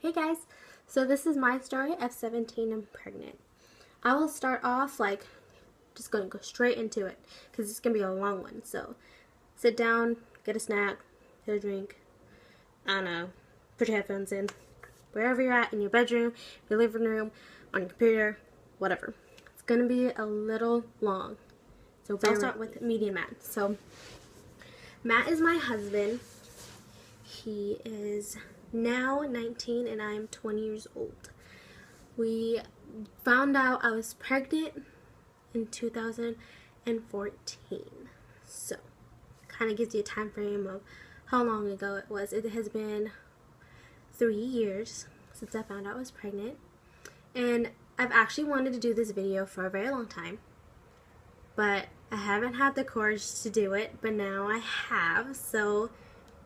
Hey guys, so this is my story of 17 and pregnant. I will start off just going to go straight into it because it's going to be a long one. So sit down, get a snack, get a drink, I don't know, put your headphones in, wherever you're at, in your bedroom, your living room, on your computer, whatever. It's going to be a little long. So I'll start with me and Matt. So Matt is my husband. He is now 19 and I am 20 years old. We found out I was pregnant in 2014. So, kind of gives you a time frame of how long ago it was. It has been 3 years since I found out I was pregnant. And I've actually wanted to do this video for a very long time. But I haven't had the courage to do it, but now I have. So,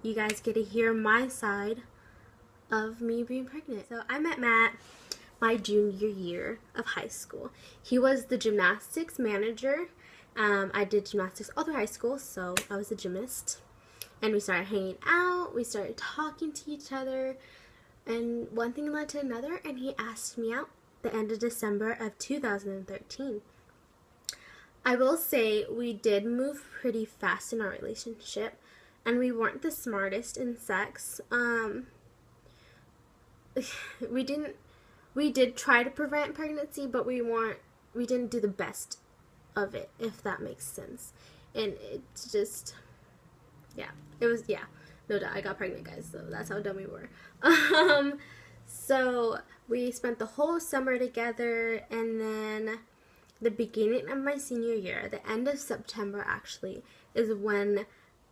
you guys get to hear my side of me being pregnant. So I met Matt my junior year of high school. He was the gymnastics manager. I did gymnastics all through high school, so I was a gymnast. And we started hanging out, we started talking to each other, and one thing led to another, and he asked me out the end of December of 2013. I will say we did move pretty fast in our relationship, and we weren't the smartest in sex. We did try to prevent pregnancy, but we didn't do the best of it, if that makes sense. And it's just, no doubt I got pregnant, guys, so that's how dumb we were. So we spent the whole summer together, and then the beginning of my senior year, the end of September actually, is when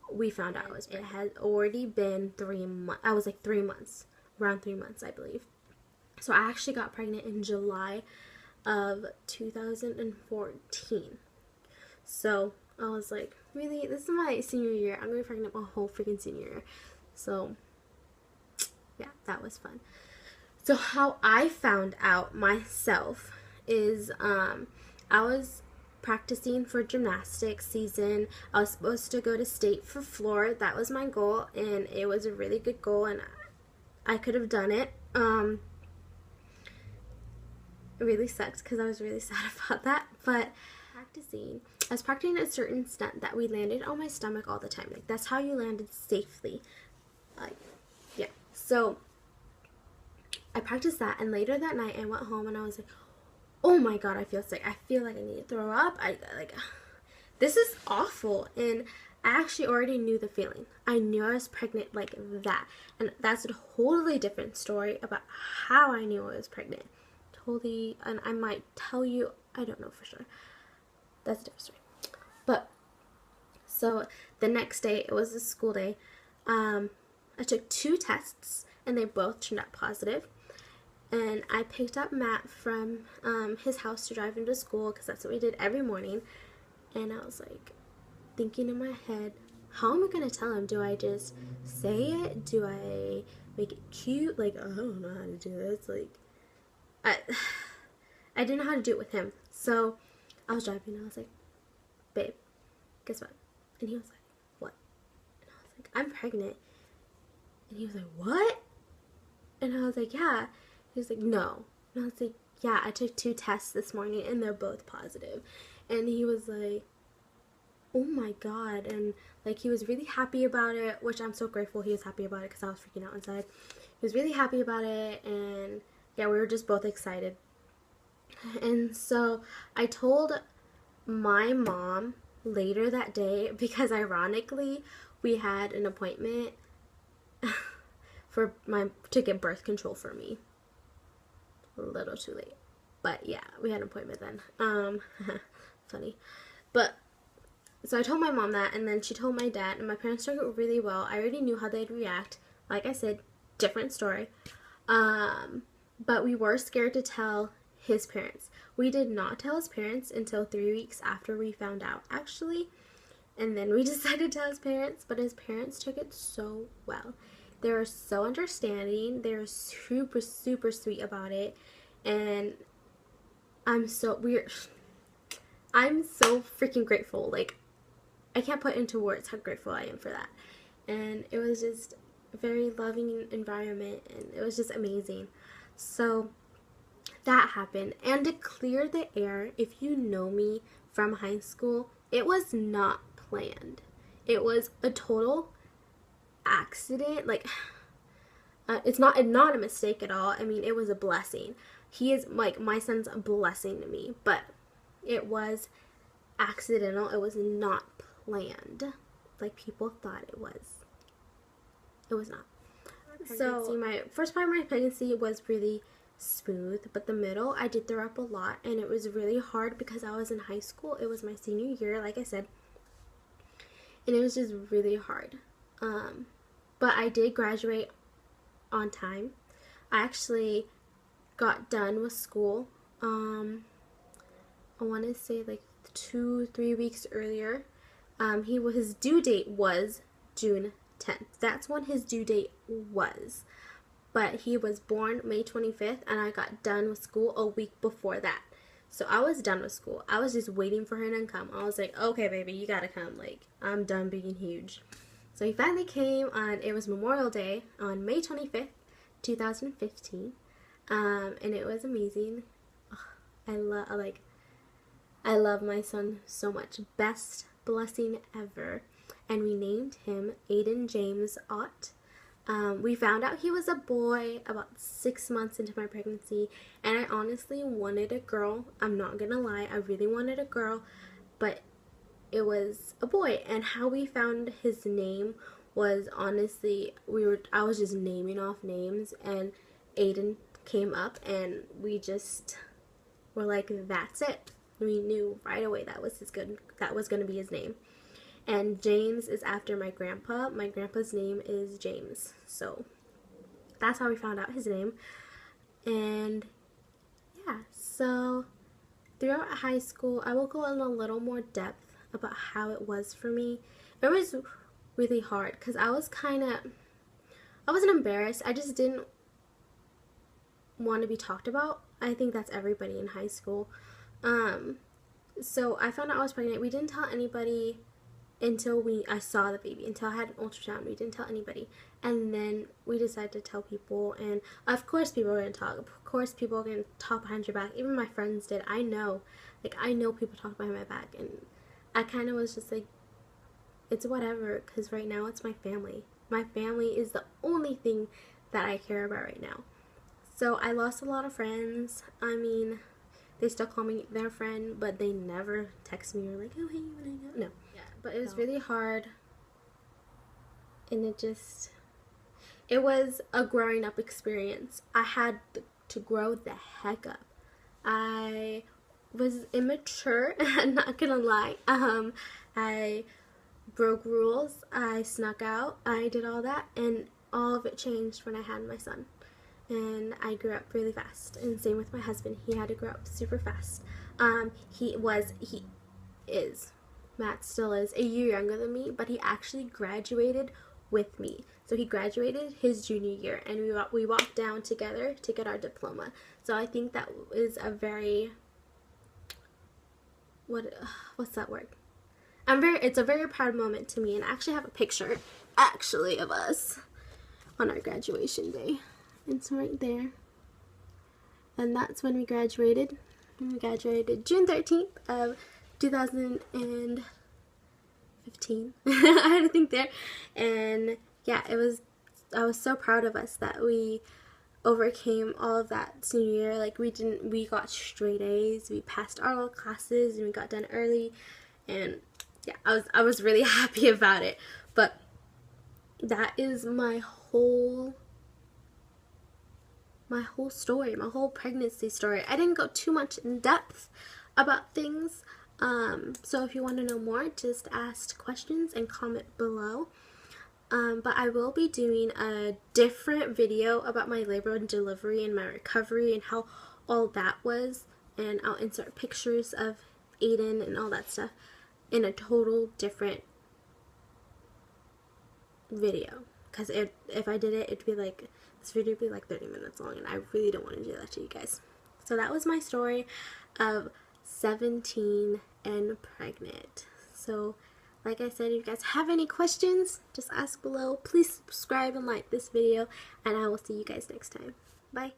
we found out it had already been 3 months. I was like 3 months. Around 3 months, I believe. So I actually got pregnant in July of 2014. So I was like, really? This is my senior year. I'm going to be pregnant my whole freaking senior year. So, yeah, that was fun. So how I found out myself is I was practicing for gymnastics season. I was supposed to go to state for floor. That was my goal, and it was a really good goal, and I could have done it. It really sucks because I was really sad about that. But I was practicing a certain stunt that we landed on my stomach all the time. Like, that's how you landed safely. Yeah. So I practiced that, and later that night I went home and I was like, oh my god, I feel sick. I feel like I need to throw up. This is awful. And I actually already knew the feeling. I knew I was pregnant like that. And that's a totally different story about how I knew I was pregnant. Totally, and I might tell you, I don't know for sure. That's a different story. But, so the next day, it was a school day. I took 2 tests, and they both turned out positive. And I picked up Matt from his house to drive him to school because that's what we did every morning. And I was like, thinking in my head, how am I going to tell him? Do I just say it? Do I make it cute? Like, I don't know how to do this. Like, I didn't know how to do it with him. So I was driving and I was like, babe, guess what? And he was like, what? And I was like, I'm pregnant. And he was like, what? And I was like, yeah. He was like, no. And I was like, yeah, I took 2 tests this morning and they're both positive. And he was like, oh my god. And like, he was really happy about it, which I'm so grateful he was happy about it because I was freaking out inside. He was really happy about it, and yeah, we were just both excited. And so I told my mom later that day because ironically we had an appointment to get birth control for me. A little too late, but yeah, we had an appointment then. Funny. But so I told my mom that, and then she told my dad, and my parents took it really well. I already knew how they'd react. Like I said, different story. But we were scared to tell his parents. We did not tell his parents until 3 weeks after we found out, actually. And then we decided to tell his parents, but his parents took it so well. They were so understanding. They were super, super sweet about it. And I'm so freaking grateful. Like, I can't put into words how grateful I am for that. And it was just very loving environment, and it was just amazing. So that happened. And to clear the air, if you know me from high school, it was not planned. It was a total accident. Like, it's not a mistake at all. I mean, it was a blessing. He is, like, my son's a blessing to me, but it was accidental. It was not planned like people thought it was. It was not. So my first part of my pregnancy was really smooth, but the middle I did throw up a lot, and it was really hard because I was in high school. It was my senior year, like I said, and it was just really hard. But I did graduate on time. I actually got done with school. I want to say like 2-3 weeks earlier. His due date was June 10th. That's when his due date was. But he was born May 25th, and I got done with school a week before that. So I was done with school. I was just waiting for him to come. I was like, okay, baby, you gotta come. Like, I'm done being huge. So he finally came it was Memorial Day on May 25th, 2015. And it was amazing. I love my son so much. Best blessing ever. And we named him Aiden James Ott. We found out he was a boy about 6 months into my pregnancy, and I honestly wanted a girl. I'm not gonna lie, I really wanted a girl, but it was a boy. And how we found his name was, honestly, I was just naming off names, and Aiden came up, and we just were like, that's it. We knew right away that was gonna be his name. And James is after my grandpa. My grandpa's name is James. So that's how we found out his name. And yeah, so throughout high school, I will go in a little more depth about how it was for me. It was really hard because I wasn't embarrassed. I just didn't want to be talked about. I think that's everybody in high school. So I found out I was pregnant. We didn't tell anybody until I saw the baby, until I had an ultrasound. We didn't tell anybody. And then we decided to tell people, and of course people were going to talk. Of course people were going to talk behind your back. Even my friends did. I know people talk behind my back, and I kind of was just like, it's whatever, because right now it's my family. My family is the only thing that I care about right now. So I lost a lot of friends. I mean, they still call me their friend, but they never text me or like, oh, hey, you want to hang out? No. Yeah, but it was really hard. And it was a growing up experience. I had to grow the heck up. I was immature, I'm not gonna lie. I broke rules, I snuck out, I did all that, and all of it changed when I had my son. And I grew up really fast, and same with my husband. He had to grow up super fast. Matt still is a year younger than me, but he actually graduated with me. So he graduated his junior year, and we walked down together to get our diploma. So I think that is a very, what's that word? It's a very proud moment to me, and I actually have a picture, of us on our graduation day. It's right there. And that's when we graduated. We graduated June 13th of 2015. I had to think there. And yeah, I was so proud of us that we overcame all of that senior year. Like, we got straight A's, we passed all our classes, and we got done early. And yeah, I was really happy about it. But that is my whole story, my whole pregnancy story. I didn't go too much in depth about things. So if you want to know more, just ask questions and comment below. But I will be doing a different video about my labor and delivery and my recovery and how all that was. And I'll insert pictures of Aiden and all that stuff in a total different video. Because if I did it, this video would be like 30 minutes long, and I really don't want to do that to you guys. So that was my story of 17 and pregnant. So Like I said, if you guys have any questions, just ask below. Please subscribe and like this video, and I will see you guys next time. Bye.